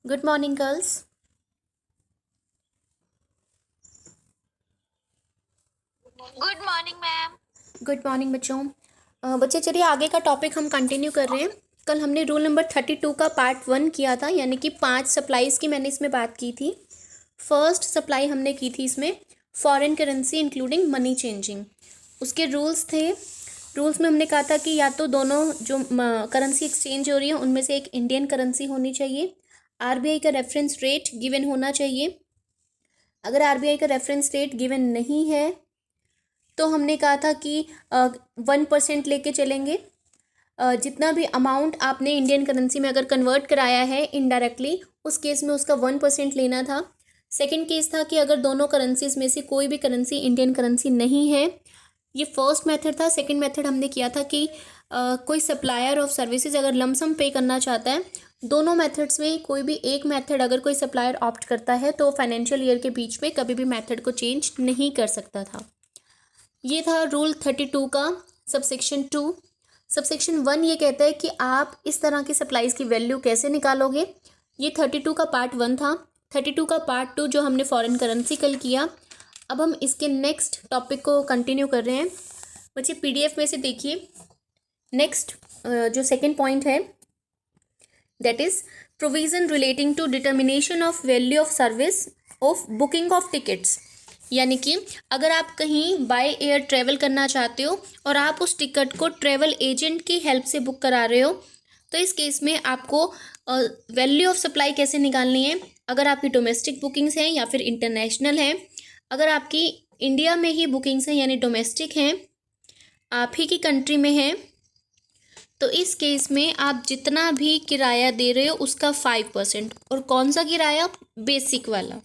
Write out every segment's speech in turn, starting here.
Good morning girls. Good morning ma'am. Good morning बच्चों। बच्चे चलिए आगे का टॉपिक हम कंटिन्यू कर रहे हैं। कल हमने रूल नंबर 32 का पार्ट 1 किया था, यानी कि 5 सप्लाईज की मैंने इसमें बात की थी। फर्स्ट सप्लाई हमने की थी इसमें foreign currency including money changing. उसके रूल्स थे। रूल्स में हमने कहा था कि या तो दोनों जो करेंसी एक्सचेंज हो रही है उनमें से एक इंडियन करेंसी होनी चाहिए, आरबीआई का रेफरेंस रेट गिवन होना चाहिए। अगर आरबीआई का रेफरेंस रेट गिवन नहीं है तो हमने कहा था कि 1% लेके चलेंगे। जितना भी अमाउंट आपने इंडियन करेंसी में अगर कन्वर्ट कराया है इनडायरेक्टली, उस केस में उसका 1% लेना था। सेकंड केस था कि अगर दोनों करेंसीज में से कोई भी करेंसी इंडियन करेंसी नहीं है, ये फर्स्ट मेथड था। सेकंड मेथड हमने किया था कि कोई सप्लायर ऑफ सर्विसेज अगर लमसम पे करना चाहता है, दोनों मेथड्स में कोई भी एक मेथड अगर कोई सप्लायर ऑप्ट करता है तो फाइनेंशियल ईयर के बीच में कभी भी मेथड को चेंज नहीं कर सकता था। ये था रूल 32 का सबसेक्शन 2। सबसेक्शन 1 ये कहता है कि आप इस तरह की सप्लाईज की वैल्यू कैसे निकालोगे। ये 32 का पार्ट 1 था। 32 का पार्ट 2 जो हमने फॉरेन करेंसी कल किया। अब हम इसके नेक्स्ट टॉपिक को कंटिन्यू कर रहे हैं। बच्चे पीडीएफ में से देखिए, नेक्स्ट जो सेकेंड पॉइंट है that is provision relating to determination of value of service of booking of tickets. यानी कि अगर आप कहीं बाय एयर ट्रेवल करना चाहते हो और आप उस टिकट को ट्रेवल एजेंट की हेल्प से बुक करा रहे हो, तो इस केस में आपको वैल्यू ऑफ सप्लाई कैसे निकालनी है। अगर आपकी डोमेस्टिक बुकिंग्स हैं या फिर इंटरनेशनल हैं, अगर आपकी इंडिया में ही बुकिंग्स हैं यानी डोमेस्टिक हैं, आप ही की कंट्री में हैं, तो इस केस में आप जितना भी किराया दे रहे हो उसका 5%। और कौन सा किराया? बेसिक वाला।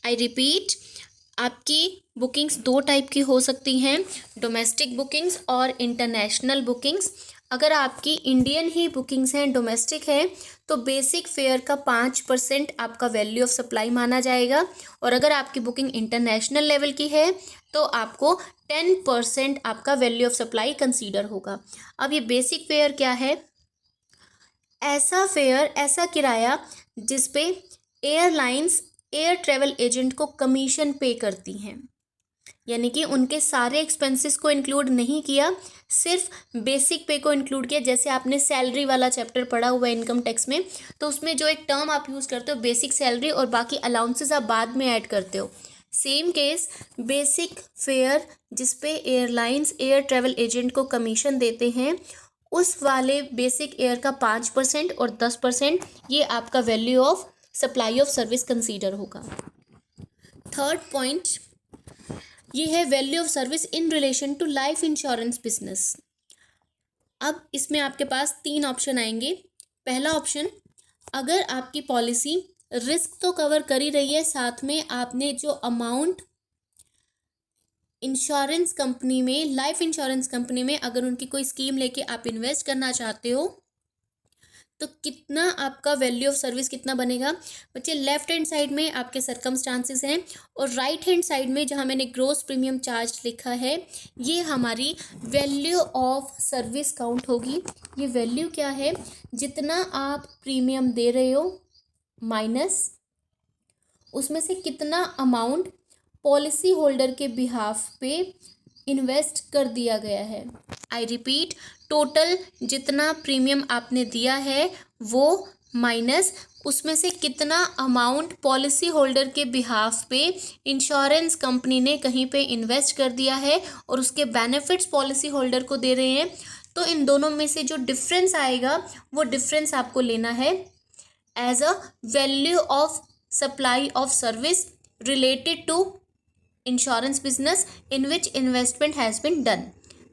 आई रिपीट, आपकी बुकिंग्स 2 टाइप की हो सकती हैं, डोमेस्टिक बुकिंग्स और इंटरनेशनल बुकिंग्स। अगर आपकी इंडियन ही बुकिंग्स हैं, डोमेस्टिक है, तो बेसिक फेयर का 5% आपका वैल्यू ऑफ सप्लाई माना जाएगा। और अगर आपकी बुकिंग इंटरनेशनल लेवल की है तो आपको 10% आपका वैल्यू ऑफ सप्लाई कंसीडर होगा। अब ये बेसिक फेयर क्या है? ऐसा फेयर, ऐसा किराया जिस पे एयरलाइंस एयर ट्रेवल एजेंट को कमीशन पे करती हैं, यानी कि उनके सारे एक्सपेंसेस को इंक्लूड नहीं किया, सिर्फ बेसिक पे को इंक्लूड किया। जैसे आपने सैलरी वाला चैप्टर पढ़ा हुआ है इनकम टैक्स में, तो उसमें जो एक टर्म आप यूज़ करते हो बेसिक सैलरी, और बाकी अलाउंसेस आप बाद में ऐड करते हो। सेम केस बेसिक फेयर जिस पे एयरलाइंस एयर ट्रेवल एजेंट को कमीशन देते हैं, उस वाले बेसिक एयर का 5% और 10% ये आपका value of supply of service consider होगा। थर्ड पॉइंट ये है value of service in relation to life insurance business. अब इसमें आपके पास 3 ऑप्शन आएंगे। पहला ऑप्शन, अगर आपकी पॉलिसी रिस्क तो कवर कर ही रही है, साथ में आपने जो अमाउंट इंश्योरेंस कंपनी में, लाइफ इंश्योरेंस कंपनी में अगर उनकी कोई स्कीम लेके आप इन्वेस्ट करना चाहते हो, तो कितना आपका वैल्यू ऑफ सर्विस कितना बनेगा। बच्चे लेफ्ट हैंड साइड में आपके सर्कमस्टांसेस हैं और राइट हैंड साइड में जहां मैंने ग्रोस प्रीमियम चार्ज लिखा है, ये हमारी वैल्यू ऑफ सर्विस काउंट होगी। ये वैल्यू क्या है? जितना आप प्रीमियम दे रहे हो माइनस उसमें से कितना अमाउंट पॉलिसी होल्डर के बिहाफ पे इन्वेस्ट कर दिया गया है। आई रिपीट, टोटल जितना प्रीमियम आपने दिया है वो माइनस उसमें से कितना अमाउंट पॉलिसी होल्डर के बिहाफ पे इंश्योरेंस कंपनी ने कहीं पे इन्वेस्ट कर दिया है और उसके बेनिफिट्स पॉलिसी होल्डर को दे रहे हैं। तो इन दोनों में से जो डिफरेंस आएगा वो डिफरेंस आपको लेना है as a value of supply of service related to insurance business in which investment has been done.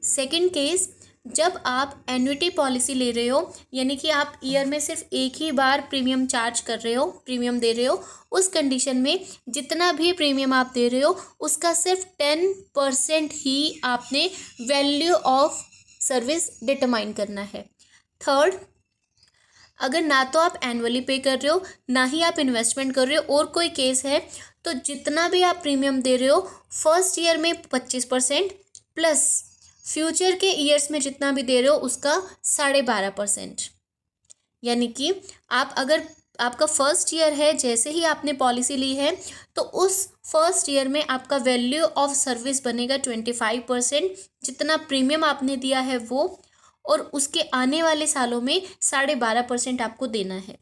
Second case, जब आप एन्युटी पॉलिसी ले रहे हो, यानी कि आप ईयर में सिर्फ एक ही बार प्रीमियम चार्ज कर रहे हो, प्रीमियम दे रहे हो, उस कंडीशन में जितना भी प्रीमियम आप दे रहे हो उसका सिर्फ 10% ही आपने वैल्यू ऑफ सर्विस डिटरमाइन करना है। थर्ड, अगर ना तो आप एनुअली पे कर रहे हो ना ही आप इन्वेस्टमेंट कर रहे हो और कोई केस है, तो जितना भी आप प्रीमियम दे रहे हो फर्स्ट ईयर में 25% प्लस फ्यूचर के ईयर्स में जितना भी दे रहे हो उसका 12.5%। यानी कि आप अगर आपका फर्स्ट ईयर है, जैसे ही आपने पॉलिसी ली है तो उस फर्स्ट ईयर में आपका वैल्यू ऑफ सर्विस बनेगा 25%, जितना प्रीमियम आपने दिया है वो, और उसके आने वाले सालों में 12.5% आपको देना है।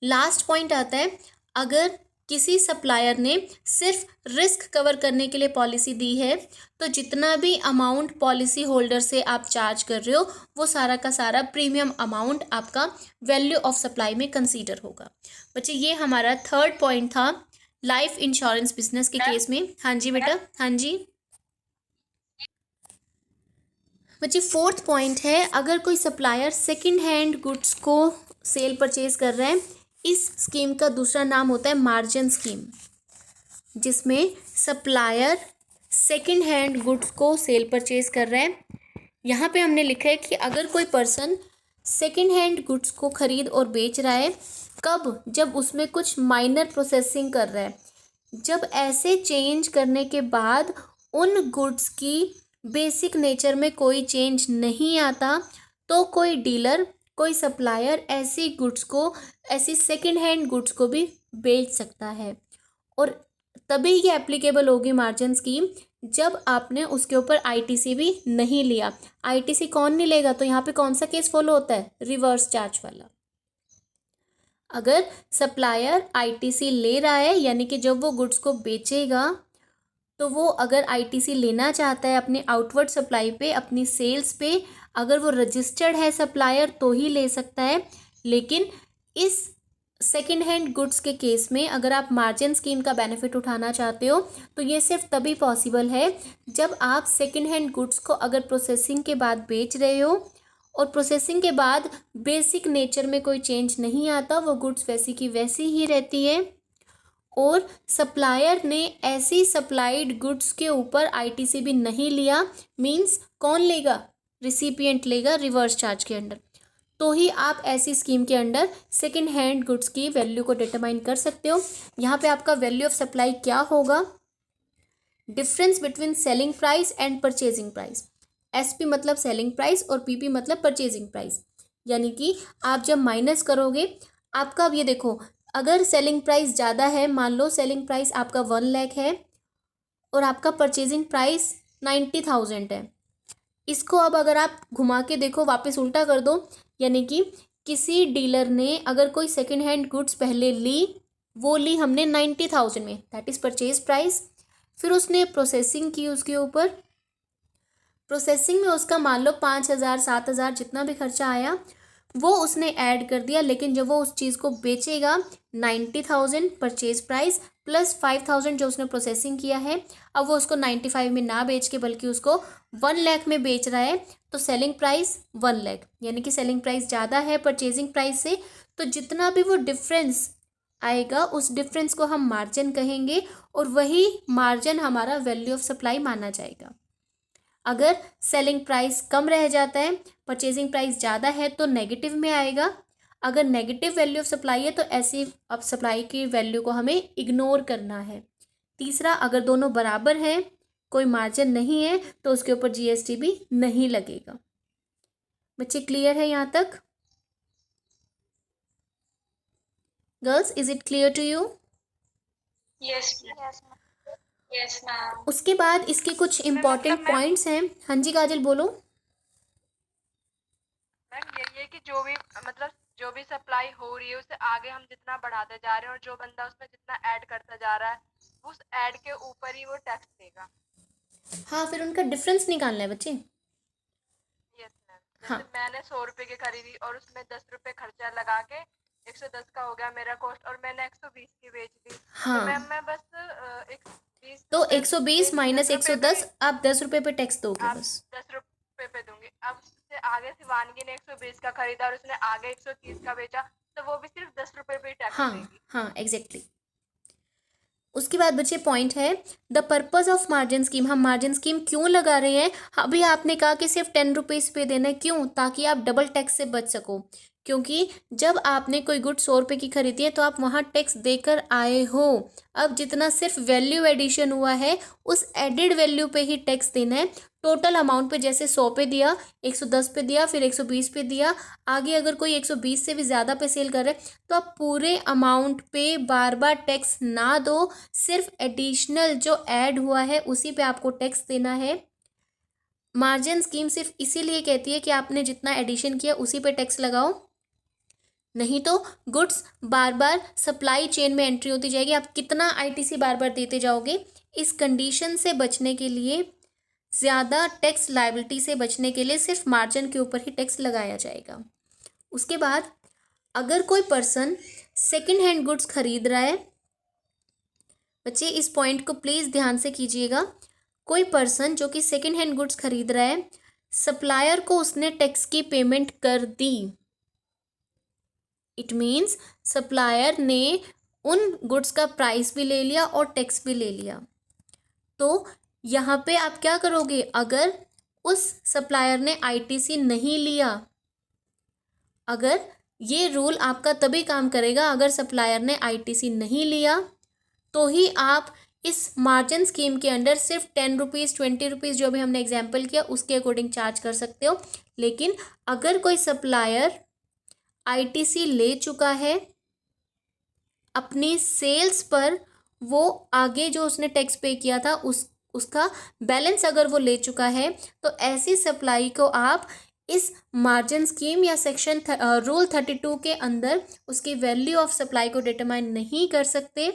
लास्ट पॉइंट आता है, अगर किसी सप्लायर ने सिर्फ रिस्क कवर करने के लिए पॉलिसी दी है तो जितना भी अमाउंट पॉलिसी होल्डर से आप चार्ज कर रहे हो वो सारा का सारा प्रीमियम अमाउंट आपका वैल्यू ऑफ सप्लाई में कंसीडर होगा। बच्चे ये हमारा थर्ड पॉइंट था लाइफ इंश्योरेंस बिजनेस के केस में। हाँ जी बेटा, हाँ जी बच्चे फोर्थ पॉइंट है, अगर कोई सप्लायर सेकंड हैंड गुड्स को सेल परचेज कर रहा है, इस स्कीम का दूसरा नाम होता है मार्जिन स्कीम, जिसमें सप्लायर सेकंड हैंड गुड्स को सेल परचेज कर रहा है। यहाँ पे हमने लिखा है कि अगर कोई पर्सन सेकंड हैंड गुड्स को खरीद और बेच रहा है, कब? जब उसमें कुछ माइनर प्रोसेसिंग कर रहा है, जब ऐसे चेंज करने के बाद उन गुड्स की बेसिक नेचर में कोई चेंज नहीं आता, तो कोई डीलर, कोई सप्लायर ऐसी गुड्स को, ऐसी सेकंड हैंड गुड्स को भी बेच सकता है। और तभी ये एप्लीकेबल होगी मार्जिन स्कीम जब आपने उसके ऊपर आईटीसी भी नहीं लिया। आईटीसी कौन नहीं लेगा? तो यहाँ पे कौन सा केस फॉलो होता है? रिवर्स चार्ज वाला। अगर सप्लायर आईटीसी ले रहा है, यानी कि जब वो गुड्स को बेचेगा तो वो अगर आईटीसी लेना चाहता है अपने आउटवर्ड सप्लाई पे, अपनी सेल्स पे, अगर वो रजिस्टर्ड है सप्लायर तो ही ले सकता है। लेकिन इस सेकंड हैंड गुड्स के केस में अगर आप मार्जिन स्कीम का बेनिफिट उठाना चाहते हो तो ये सिर्फ तभी पॉसिबल है जब आप सेकंड हैंड गुड्स को अगर प्रोसेसिंग के बाद बेच रहे हो और प्रोसेसिंग के बाद बेसिक नेचर में कोई चेंज नहीं आता, वो गुड्स वैसी की वैसी ही रहती है, और सप्लायर ने ऐसी सप्लाइड गुड्स के ऊपर आईटीसी भी नहीं लिया। मींस कौन लेगा? रिसिपिएंट लेगा रिवर्स चार्ज के अंडर। तो ही आप ऐसी स्कीम के अंडर सेकंड हैंड गुड्स की वैल्यू को डिटरमाइन कर सकते हो। यहाँ पे आपका वैल्यू ऑफ सप्लाई क्या होगा? Difference between selling price and purchasing price. SP मतलब सेलिंग प्राइस और पीपी मतलब परचेजिंग प्राइस। यानी कि आप जब माइनस करोगे, आपका अब ये देखो, अगर सेलिंग प्राइस ज़्यादा है, मान लो सेलिंग प्राइस आपका 1 लाख है और आपका परचेजिंग प्राइस 90,000 है। इसको अब अगर आप घुमा के देखो, वापस उल्टा कर दो, यानी कि किसी डीलर ने अगर कोई सेकंड हैंड गुड्स पहले ली, वो ली हमने 90,000 में, दैट इज़ परचेज प्राइस। फिर उसने प्रोसेसिंग की, उसके ऊपर प्रोसेसिंग में उसका मान लो 5,000 7,000 जितना भी खर्चा आया वो उसने ऐड कर दिया। लेकिन जब वो उस चीज़ को बेचेगा, 90,000 परचेज प्राइस प्लस 5,000 जो उसने प्रोसेसिंग किया है, अब वो उसको 95 में ना बेच के बल्कि उसको 1 लाख में बेच रहा है, तो सेलिंग प्राइस 1 लाख, यानी कि सेलिंग प्राइस ज़्यादा है परचेजिंग प्राइस से। तो जितना भी वो डिफरेंस आएगा उस डिफरेंस को हम मार्जिन कहेंगे और वही मार्जिन हमारा वैल्यू ऑफ सप्लाई माना जाएगा। अगर सेलिंग प्राइस कम रह जाता है, परचेजिंग प्राइस ज़्यादा है, तो नेगेटिव में आएगा। अगर नेगेटिव वैल्यू ऑफ सप्लाई है तो ऐसी अब सप्लाई की वैल्यू को हमें इग्नोर करना है। तीसरा, अगर दोनों बराबर हैं, कोई मार्जिन नहीं है, तो उसके ऊपर जीएसटी भी नहीं लगेगा। बच्चे क्लियर है यहाँ तक? Girls, is it clear to you? Yes ma'am. उसके बाद इसके कुछ इम्पॉर्टेंट पॉइंट्स हैं। हाँ जी काजल बोलो। मैम यही है कि जो भी सप्लाई हो रही है उसे आगे हम जितना बढ़ाते जा रहे हैं और जो बंदा उसमें जितना ऐड करता जा रहा है उस ऐड के ऊपर ही वो टैक्स देगा। हाँ, फिर उनका डिफरेंस निकालना है बच्चे। Yes ma'am. हाँ। जैसे मैंने 100 रुपए की खरीदी और उसमें 10 रुपए खर्चा लगा के 110 का हो गया मेरा कॉस्ट और मैंने 120 की बेच दी। हाँ। तो मैम मैं बस 120 तो 120 माइनस 110, आप 10 रुपये पे टैक्स दोगे आप बस। 10 रुपए पे दूंगी। अब उससे आगे शिवानगी ने 120 का खरीदा और उसने आगे 130 का बेचा, तो वो भी सिर्फ 10 रुपए पे टैक्स हाँ देगी। हाँ एग्जैक्टली। उसके बाद बच्चे पॉइंट है the purpose of margin scheme. हम मार्जिन स्कीम क्यों लगा रहे हैं? अभी आपने कहा कि सिर्फ 10 रुपीज़ पे देना है, क्यों? ताकि आप डबल टैक्स से बच सको। क्योंकि जब आपने कोई गुड 100 रुपये की खरीदी है तो आप वहाँ टैक्स देकर आए हो। अब जितना सिर्फ वैल्यू एडिशन हुआ है उस एडिड वैल्यू पे ही टैक्स देना है। टोटल अमाउंट पे, जैसे 100 पे दिया, 110 पे दिया, फिर 120 पे दिया, आगे अगर कोई 120 से भी ज़्यादा पे सेल कर रहे हैं तो आप पूरे अमाउंट पे बार बार टैक्स ना दो, सिर्फ एडिशनल जो ऐड हुआ है उसी पे आपको टैक्स देना है। मार्जिन स्कीम सिर्फ इसीलिए कहती है कि आपने जितना एडिशन किया उसी पे टैक्स लगाओ, नहीं तो गुड्स बार बार सप्लाई चेन में एंट्री होती जाएगी, आप कितना आईटीसी बार बार देते जाओगे। इस कंडीशन से बचने के लिए, ज़्यादा टैक्स लायबिलिटी से बचने के लिए सिर्फ मार्जिन के ऊपर ही टैक्स लगाया जाएगा। उसके बाद अगर कोई पर्सन सेकंड हैंड गुड्स खरीद रहा है, बच्चे इस पॉइंट को प्लीज़ ध्यान से कीजिएगा, कोई पर्सन जो कि सेकंड हैंड गुड्स खरीद रहा है, सप्लायर को उसने टैक्स की पेमेंट कर दी, इट मीन्स सप्लायर ने उन गुड्स का प्राइस भी ले लिया और टैक्स भी ले लिया, तो यहाँ पे आप क्या करोगे, अगर उस सप्लायर ने आईटीसी नहीं लिया, अगर ये रूल आपका तभी काम करेगा अगर सप्लायर ने आईटीसी नहीं लिया, तो ही आप इस मार्जिन स्कीम के अंडर सिर्फ 10 रुपीज़ 20 रुपीज़ जो भी हमने एग्जाम्पल किया उसके अकॉर्डिंग चार्ज कर सकते हो। लेकिन अगर कोई सप्लायर आईटीसी ले चुका है, अपनी सेल्स पर वो आगे जो उसने टैक्स पे किया था उसका बैलेंस अगर वो ले चुका है, तो ऐसी सप्लाई को आप इस मार्जिन स्कीम या सेक्शन रूल 32 के अंदर उसकी वैल्यू ऑफ सप्लाई को डिटरमाइन नहीं कर सकते।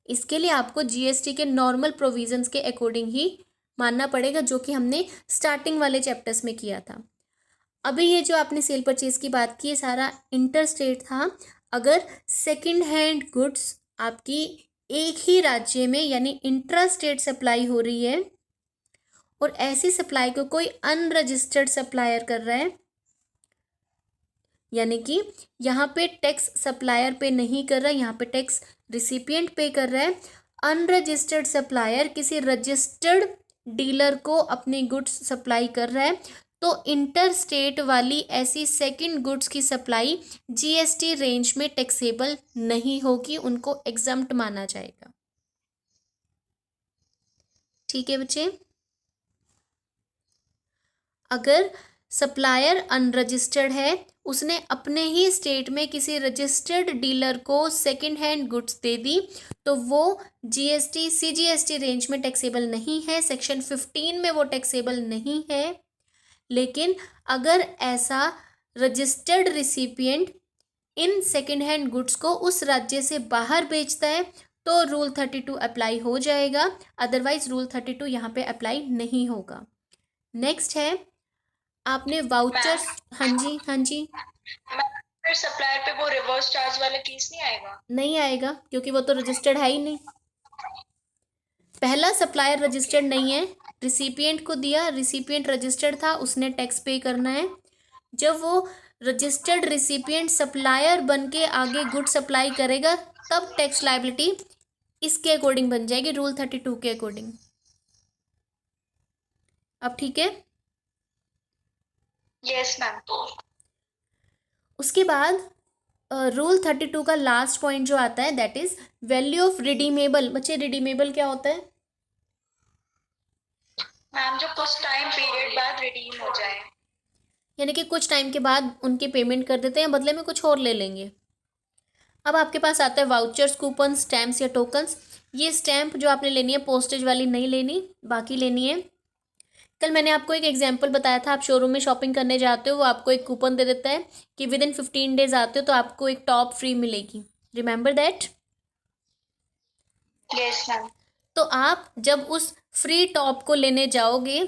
इसके लिए आपको जीएसटी के नॉर्मल प्रोविजंस के अकॉर्डिंग ही मानना पड़ेगा, जो कि हमने स्टार्टिंग वाले चैप्टर्स में किया था। अभी ये जो आपने सेल परचेज की बात की, सारा इंटर स्टेट था। अगर सेकंड हैंड गुड्स आपकी एक ही राज्य में यानी इंट्रा स्टेट सप्लाई हो रही है और ऐसी सप्लाई को कोई अनरजिस्टर्ड सप्लायर कर रहा है, यानी कि यहाँ पे टैक्स सप्लायर पे नहीं कर रहा है, यहाँ पे टैक्स रिसिपिएंट पे कर रहा है। अनरजिस्टर्ड सप्लायर किसी रजिस्टर्ड डीलर को अपनी गुड्स सप्लाई कर रहा है, तो इंटर स्टेट वाली ऐसी सेकंड गुड्स की सप्लाई जीएसटी रेंज में टैक्सेबल नहीं होगी, उनको एग्जम्प्ट माना जाएगा। ठीक है बच्चे, अगर सप्लायर अनरजिस्टर्ड है, उसने अपने ही स्टेट में किसी रजिस्टर्ड डीलर को सेकंड हैंड गुड्स दे दी, तो वो जीएसटी सीजीएसटी रेंज में टैक्सेबल नहीं है, सेक्शन 15 में वो टैक्सेबल नहीं है। लेकिन अगर ऐसा registered recipient in second hand goods को उस राज्य से बाहर बेचता है तो रूल 32 अप्लाई हो जाएगा, अदरवाइज रूल 32 यहाँ पे अप्लाई नहीं होगा। नेक्स्ट है, आपने वाउचर्स, हाँ जी हाँ जी, फिर सप्लायर पे वो रिवर्स चार्ज वाला केस नहीं आएगा? नहीं आएगा, क्योंकि वो तो रजिस्टर्ड है ही नहीं। पहला सप्लायर रजिस्टर्ड नहीं है, रिसिपिएंट को दिया, रिसिपिएंट रजिस्टर्ड था, उसने टैक्स पे करना है। जब वो रजिस्टर्ड रिसिपिएंट सप्लायर बन के आगे गुड सप्लाई करेगा, तब टैक्स लायबिलिटी इसके अकॉर्डिंग बन जाएगी, रूल 32 के अकॉर्डिंग। अब ठीक है? Yes ma'am. उसके बाद रूल 32 का लास्ट पॉइंट जो आता है, that is value of redeemable. बच्चे रिडीमेबल क्या होता है? मैम जो कुछ टाइम पीरियड बाद रिडीम हो जाए, यानी कि कुछ टाइम के बाद उनकी पेमेंट कर देते हैं, बदले में कुछ और ले लेंगे। अब आपके पास आता है वाउचर्स, कूपन, स्टैम्प्स या टोकन्स। ये स्टैम्प जो आपने लेनी है पोस्टेज वाली नहीं लेनी, बाकी लेनी है। कल मैंने आपको एक एग्जांपल बताया था, आप शोरूम में शॉपिंग करने जाते हो, वो आपको एक कूपन दे देता है कि विद इन 15 डेज आते हो तो आपको एक टॉप फ्री मिलेगी। Remember that? Yes ma'am. तो आप जब उस फ्री टॉप को लेने जाओगे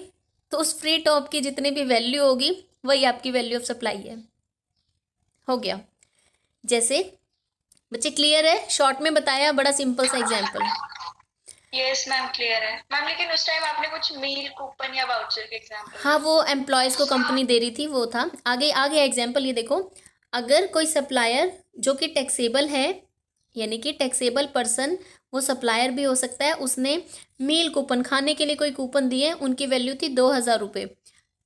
तो उस फ्री टॉप की जितनी भी वैल्यू होगी वही आपकी वैल्यू ऑफ सप्लाई है। हो गया? जैसे बच्चे क्लियर है? शॉर्ट में बताया, बड़ा सिंपल सा एग्जांपल। यस मैम क्लियर है मैम, लेकिन उस टाइम आपने कुछ मील कूपन या वाउचर के एग्जांपल? हाँ, वो एम्प्लॉयज़ को कंपनी दे रही थी, वो था। आगे आगे एग्जांपल ये देखो, अगर कोई सप्लायर जो कि टैक्सेबल है, यानी कि टैक्सेबल पर्सन, वो सप्लायर भी हो सकता है, उसने मील कूपन, खाने के लिए कोई कूपन दिए, उनकी वैल्यू थी 2000 रुपये,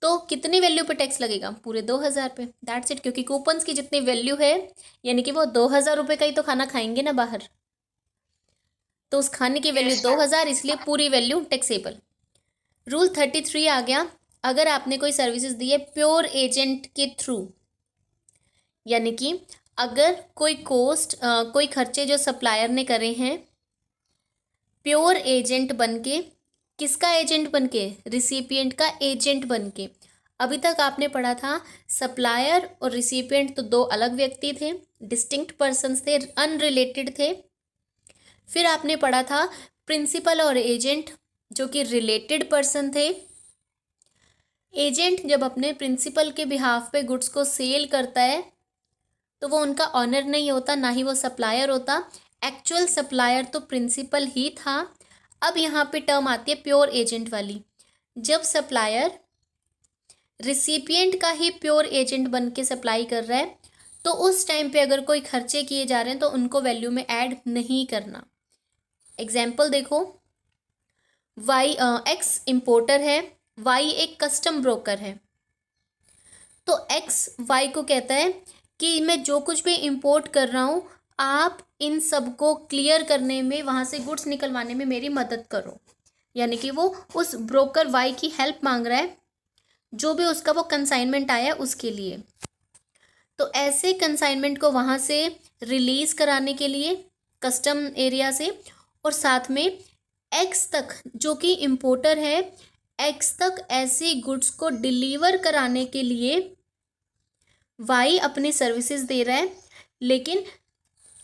तो कितनी वैल्यू पे टैक्स लगेगा? पूरे 2000 पे। दैट्स इट, क्योंकि कूपन्स की जितनी वैल्यू है, यानी कि वो 2000 रुपये का ही तो खाना खाएंगे ना बाहर, तो उस खाने की वैल्यू 2000, इसलिए पूरी वैल्यू टैक्सेबल। रूल 33 आ गया, अगर आपने कोई सर्विसेज दी है प्योर एजेंट के थ्रू, यानी कि अगर कोई खर्चे जो सप्लायर ने करे हैं प्योर एजेंट बनके, किसका एजेंट बनके? रिसिपिएंट का एजेंट बनके। अभी तक आपने पढ़ा था सप्लायर और रिसिपिएंट तो दो अलग व्यक्ति थे, डिस्टिंक्ट पर्सन्स थे, अनरिलेटेड थे। फिर आपने पढ़ा था प्रिंसिपल और एजेंट जो कि रिलेटेड पर्सन थे। एजेंट जब अपने प्रिंसिपल के बिहाफ पे गुड्स को सेल करता है तो वो उनका ऑनर नहीं होता, ना ही वो सप्लायर होता। एक्चुअल सप्लायर तो प्रिंसिपल ही था। अब यहाँ पे टर्म आती है प्योर एजेंट वाली, जब सप्लायर रिसिपिएंट का ही प्योर एजेंट बन के सप्लाई कर रहा है तो उस टाइम पे अगर कोई खर्चे किए जा रहे हैं तो उनको वैल्यू में ऐड नहीं करना। एग्जाम्पल देखो, एक्स इम्पोर्टर है, वाई एक कस्टम ब्रोकर है। तो एक्स वाई को कहता है कि मैं जो कुछ भी इंपोर्ट कर रहा हूँ आप इन सब को क्लियर करने में, वहाँ से गुड्स निकलवाने में मेरी मदद करो। यानी कि वो उस ब्रोकर वाई की हेल्प मांग रहा है, जो भी उसका वो कंसाइनमेंट आया है उसके लिए। तो ऐसे कंसाइनमेंट को वहाँ से रिलीज़ कराने के लिए कस्टम एरिया से, और साथ में एक्स तक जो कि इम्पोर्टर है, एक्स तक ऐसी गुड्स को डिलीवर कराने के लिए वाई अपनी सर्विसेज दे रहा है। लेकिन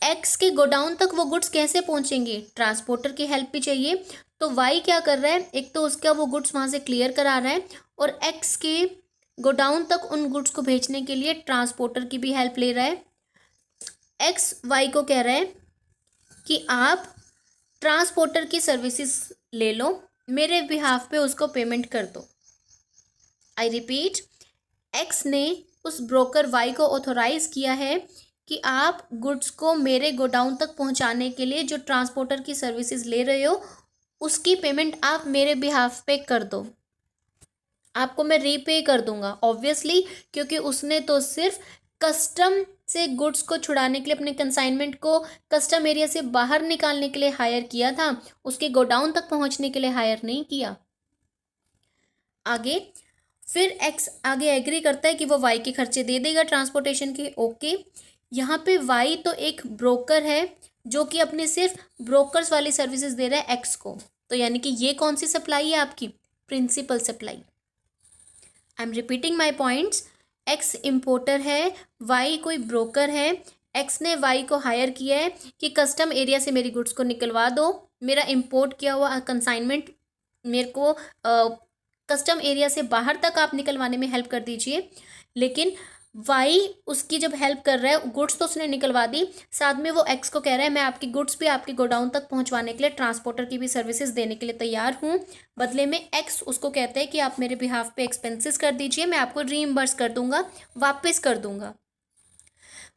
एक्स के गोडाउन तक वो गुड्स कैसे पहुंचेंगे? ट्रांसपोर्टर की हेल्प भी चाहिए। तो वाई क्या कर रहा है, एक तो उसका वो गुड्स वहाँ से क्लियर करा रहा है और एक्स के गोडाउन तक उन गुड्स को भेजने के लिए ट्रांसपोर्टर की भी हेल्प ले रहा है। एक्स वाई को कह रहा है कि आप ट्रांसपोर्टर की सर्विसेज ले लो, मेरे बिहाफ पे उसको पेमेंट कर दो। आई रिपीट, एक्स ने उस ब्रोकर वाई को ऑथोराइज किया है कि आप गुड्स को मेरे गोडाउन तक पहुंचाने के लिए जो ट्रांसपोर्टर की सर्विसेज ले रहे हो उसकी पेमेंट आप मेरे बिहाफ पे कर दो, आपको मैं रीपे कर दूंगा। ऑब्वियसली, क्योंकि उसने तो सिर्फ कस्टम से गुड्स को छुड़ाने के लिए, अपने कंसाइनमेंट को कस्टम एरिया से बाहर निकालने के लिए हायर किया था, उसके गोडाउन तक पहुंचने के लिए हायर नहीं किया। आगे फिर एक्स आगे एग्री करता है कि वो वाई के खर्चे दे देगा ट्रांसपोर्टेशन के। ओके, यहाँ पे वाई तो एक ब्रोकर है जो कि अपने सिर्फ ब्रोकर्स वाली सर्विसेज दे रहा है एक्स को। तो यानी कि ये कौन सी सप्लाई है आपकी? Principal supply. I am repeating my points. X importer है, वाई कोई ब्रोकर है। एक्स ने वाई को हायर किया है कि कस्टम एरिया से मेरी गुड्स को निकलवा दो, मेरा इंपोर्ट किया हुआ कंसाइनमेंट मेरे को कस्टम एरिया से बाहर तक आप निकलवाने में हेल्प कर दीजिए। लेकिन वाई उसकी जब हेल्प कर रहा है, गुड्स तो उसने निकलवा दी, साथ में वो एक्स को कह रहा है मैं आपकी गुड्स भी आपके गोडाउन तक पहुंचवाने के लिए ट्रांसपोर्टर की भी सर्विसेज देने के लिए तैयार हूँ। बदले में एक्स उसको कहते हैं कि आप मेरे बिहाफ पे एक्सपेंसेस कर दीजिए, मैं आपको रीइम्बर्स कर दूंगा, वापस कर दूंगा।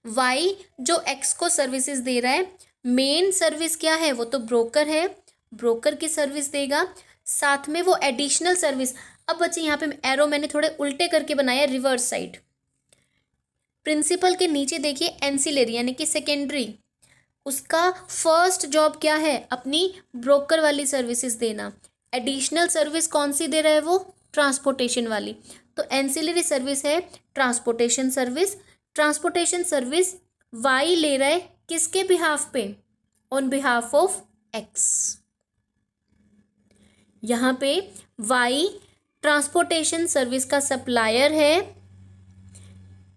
वाई जो एक्स को सर्विसेज दे रहा है, मेन सर्विस क्या है? वो तो ब्रोकर है, ब्रोकर की सर्विस देगा, साथ में वो एडिशनल सर्विस। अब बच्चे यहाँ पे एरो मैंने थोड़े उल्टे करके बनाया, रिवर्स साइड। प्रिंसिपल के नीचे देखिए एंसिलरी यानी कि सेकेंडरी, उसका फर्स्ट जॉब क्या है? अपनी ब्रोकर वाली सर्विसेज देना। एडिशनल सर्विस कौन सी दे रहा है वो? ट्रांसपोर्टेशन वाली। तो एंसिलरी सर्विस है transportation service. Transportation service Y ले रहा है किसके बिहाफ पे? On behalf of X. यहाँ पे वाई ट्रांसपोर्टेशन सर्विस का सप्लायर है,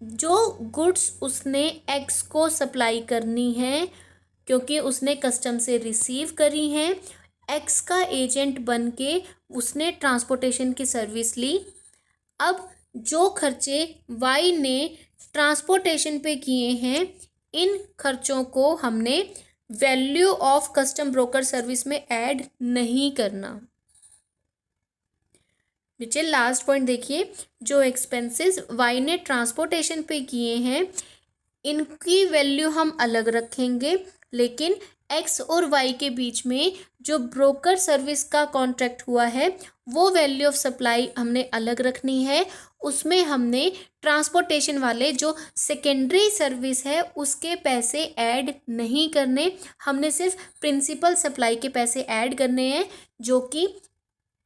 जो गुड्स उसने एक्स को सप्लाई करनी है क्योंकि उसने कस्टम से रिसीव करी हैं, एक्स का एजेंट बन के उसने ट्रांसपोर्टेशन की सर्विस ली। अब जो खर्चे वाई ने ट्रांसपोर्टेशन पे किए हैं, इन खर्चों को हमने value of custom broker service में ऐड नहीं करना। नीचे लास्ट पॉइंट देखिए, जो एक्सपेंसेस वाई ने ट्रांसपोर्टेशन पे किए हैं इनकी वैल्यू हम अलग रखेंगे, लेकिन एक्स और वाई के बीच में जो ब्रोकर सर्विस का कॉन्ट्रैक्ट हुआ है वो वैल्यू ऑफ सप्लाई हमने अलग रखनी है। उसमें हमने ट्रांसपोर्टेशन वाले जो सेकेंडरी सर्विस है उसके पैसे ऐड नहीं करने, हमने सिर्फ प्रिंसिपल सप्लाई के पैसे ऐड करने हैं जो कि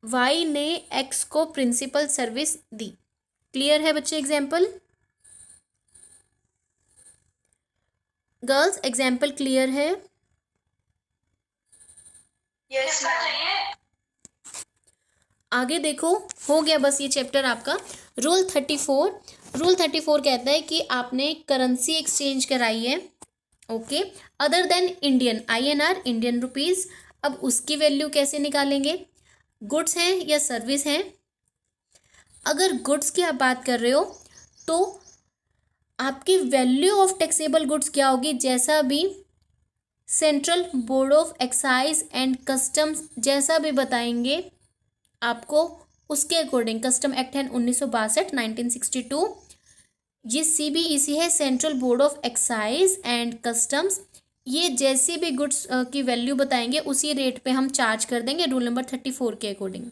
वाई ने एक्स को प्रिंसिपल सर्विस दी। क्लियर है बच्चे एग्जाम्पल? गर्ल्स एग्जाम्पल क्लियर है? Yes ma'am. आगे देखो, हो गया बस ये चैप्टर आपका। रूल 34 कहता है कि आपने करेंसी एक्सचेंज कराई है, okay, other than Indian, INR, Indian rupees. अब उसकी वैल्यू कैसे निकालेंगे? गुड्स हैं या सर्विस हैं? अगर गुड्स की आप बात कर रहे हो तो आपकी वैल्यू ऑफ टैक्सेबल गुड्स क्या होगी? जैसा भी central board of excise and customs जैसा भी बताएंगे आपको, उसके अकॉर्डिंग, कस्टम एक्ट है 1962, 1962, ये CBEC है, central board of excise and customs, ये जैसी भी गुड्स की वैल्यू बताएंगे उसी रेट पे हम चार्ज कर देंगे रूल नंबर 34 के अकॉर्डिंग।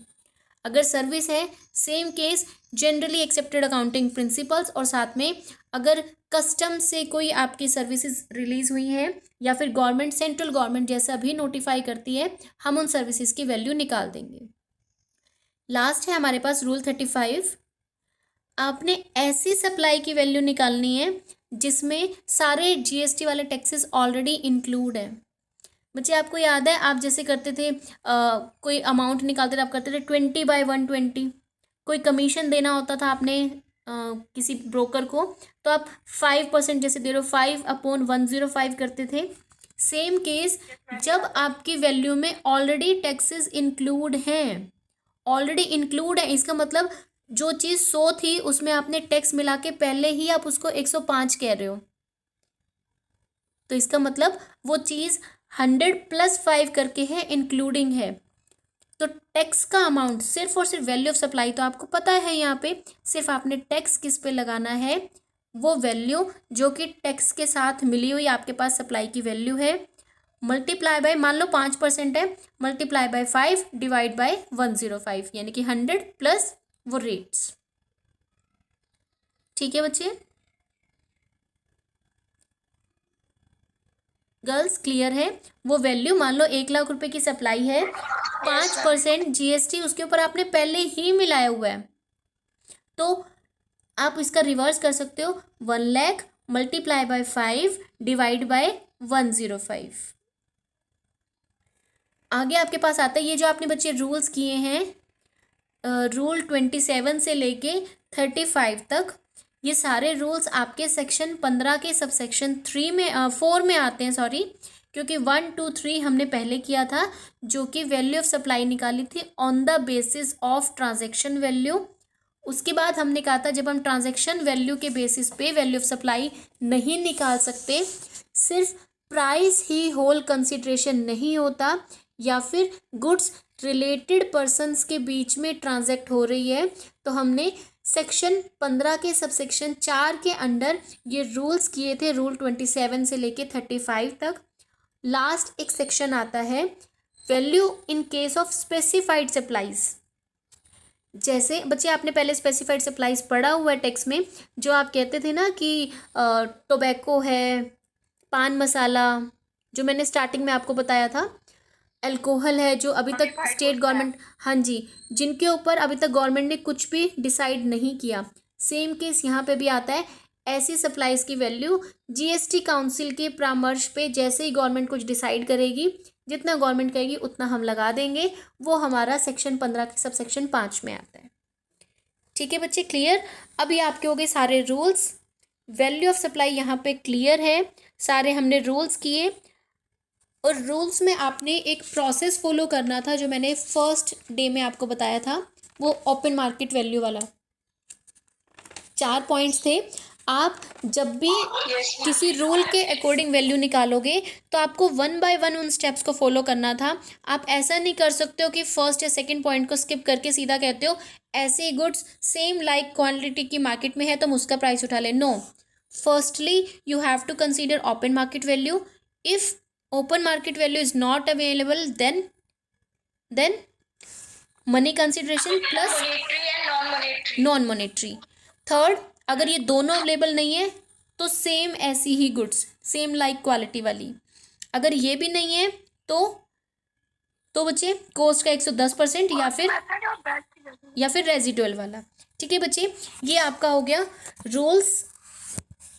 अगर सर्विस है, same case, generally accepted accounting principles, और साथ में अगर कस्टम से कोई आपकी सर्विसेज रिलीज हुई हैं या फिर गवर्नमेंट, सेंट्रल गवर्नमेंट जैसा भी नोटिफाई करती है, हम उन सर्विसेज की वैल्यू निकाल देंगे। लास्ट है हमारे पास रूल 35। आपने ऐसी सप्लाई की वैल्यू निकालनी है जिसमें सारे GST वाले टैक्सेस ऑलरेडी इंक्लूड है। बच्चे आपको याद है, आप जैसे करते थे कोई अमाउंट निकालते थे, आप करते थे 20/120, कोई कमीशन देना होता था आपने किसी ब्रोकर को, तो आप 5% जैसे दे रहे हो, 5/105 करते थे। सेम केस, जब आपकी वैल्यू में ऑलरेडी टैक्सेस इंक्लूड हैं, ऑलरेडी इंक्लूड है, इसका मतलब जो चीज़ 100 थी उसमें आपने टैक्स मिला के पहले ही आप उसको 105 कह रहे हो, तो इसका मतलब वो चीज़ 100 + 5 करके है, इंक्लूडिंग है। तो टैक्स का अमाउंट सिर्फ और सिर्फ वैल्यू ऑफ सप्लाई तो आपको पता है, यहाँ पे सिर्फ आपने टैक्स किस पे लगाना है, वो वैल्यू जो कि टैक्स के साथ मिली हुई आपके पास सप्लाई की वैल्यू है, मल्टीप्लाई बाय, मान लो 5% है, मल्टीप्लाई बाय 5 डिवाइड बाय 105, यानी कि 100 प्लस वो रेट्स। ठीक है बच्चे? गर्ल्स क्लियर है? वो वैल्यू, मान लो 1 लाख रुपए की सप्लाई है, 5% GST उसके ऊपर आपने पहले ही मिलाया हुआ है, तो आप इसका रिवर्स कर सकते हो, 1 lakh multiply by 5 divide by 105। आगे आपके पास आता है ये जो आपने बच्चे रूल्स किए हैं, रूल 27 से लेके 35 तक, ये सारे रूल्स आपके सेक्शन 15 के सबसेक्शन 4 में आते हैं, सॉरी, क्योंकि 1, 2, 3 हमने पहले किया था, जो कि वैल्यू ऑफ सप्लाई निकाली थी on the basis of transaction value. उसके बाद हमने कहा था जब हम ट्रांजैक्शन वैल्यू के बेसिस पे वैल्यू ऑफ सप्लाई नहीं निकाल सकते, सिर्फ प्राइस ही होल कंसिडरेशन नहीं होता, या फिर गुड्स रिलेटेड पर्सन्स के बीच में ट्रांजैक्ट हो रही है, तो हमने सेक्शन 15 के सबसेक्शन 4 के अंडर ये रूल्स किए थे, रूल 27 से लेके 35 तक। लास्ट एक सेक्शन आता है value in case of specified supplies. जैसे बच्चे आपने पहले स्पेसिफाइड सप्लाईज पढ़ा हुआ है टेक्स्ट में, जो आप कहते थे ना कि टोबैको है, पान मसाला, जो मैंने स्टार्टिंग में आपको बताया था, अल्कोहल है, जो अभी तक स्टेट गवर्नमेंट, हाँ जी, जिनके ऊपर अभी तक गवर्नमेंट ने कुछ भी डिसाइड नहीं किया। सेम केस यहाँ पे भी आता है, ऐसी सप्लाईज की वैल्यू GST काउंसिल के परामर्श पे जैसे ही गवर्नमेंट कुछ डिसाइड करेगी, जितना गवर्नमेंट कहेगी उतना हम लगा देंगे, वो हमारा सेक्शन 15 के सबसेक्शन 5 में आता है। ठीक है बच्चे, क्लियर? अभी आपके हो गए सारे रूल्स, वैल्यू ऑफ सप्लाई यहाँ पे क्लियर है, सारे हमने रूल्स किए, और रूल्स में आपने एक प्रोसेस फॉलो करना था जो मैंने फर्स्ट डे में आपको बताया था, वो ओपन मार्केट वैल्यू वाला। 4 पॉइंट्स थे। आप जब भी किसी रूल के अकॉर्डिंग वैल्यू निकालोगे तो आपको 1 बाय 1 उन स्टेप्स को फॉलो करना था। आप ऐसा नहीं कर सकते हो कि फर्स्ट या सेकंड पॉइंट को स्किप करके सीधा कहते हो ऐसे गुड्स सेम लाइक क्वांटिटी की मार्केट में है तो हम उसका प्राइस उठा लें। No, firstly you have to consider open market value. If open market value is not available, then money consideration plus monetary and non-monetary. Non monetary. Third, अगर ये दोनों अवेलेबल नहीं है तो सेम ऐसी ही गुड्स, सेम लाइक क्वालिटी वाली। अगर ये भी नहीं है तो तो बच्चे कोस्ट का 110% या फिर रेजिडुअल वाला। ठीक है बच्चे, ये आपका हो गया रूल्स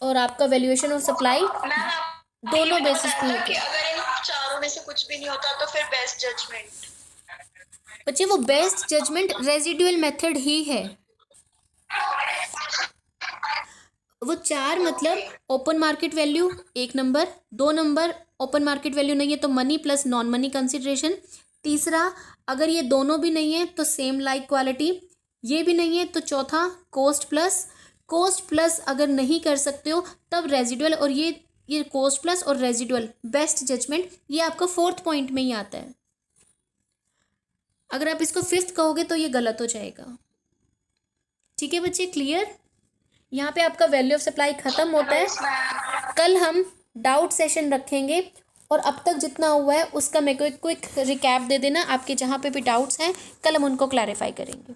और आपका वैल्यूएशन ऑफ सप्लाई मैम आप दोनों बेसिस पे कि होते हैं। अगर इन चारों में से कुछ भी नहीं होता तो फिर बेस्ट जजमेंट। बच्चे वो बेस्ट जजमेंट रेजिडुअल मेथड ही है। वो 4 मतलब ओपन मार्केट वैल्यू 1 नंबर, 2 नंबर ओपन मार्केट वैल्यू नहीं है तो money plus non money consideration, तीसरा अगर ये दोनों भी नहीं है तो सेम लाइक क्वालिटी, ये भी नहीं है तो चौथा कोस्ट प्लस अगर नहीं कर सकते हो तब रेजिडुअल, और ये कोस्ट प्लस और रेजिडुअल बेस्ट जजमेंट ये आपका 4th पॉइंट में ही आता है। अगर आप इसको 5th कहोगे तो ये गलत हो जाएगा। ठीक है बच्चे, क्लियर? यहाँ पे आपका वैल्यू ऑफ सप्लाई खत्म होता है। कल हम डाउट सेशन रखेंगे और अब तक जितना हुआ है उसका मेरे को एक क्विक रिकैप दे देना, आपके जहाँ पे भी डाउट्स हैं कल हम उनको क्लैरिफाई करेंगे।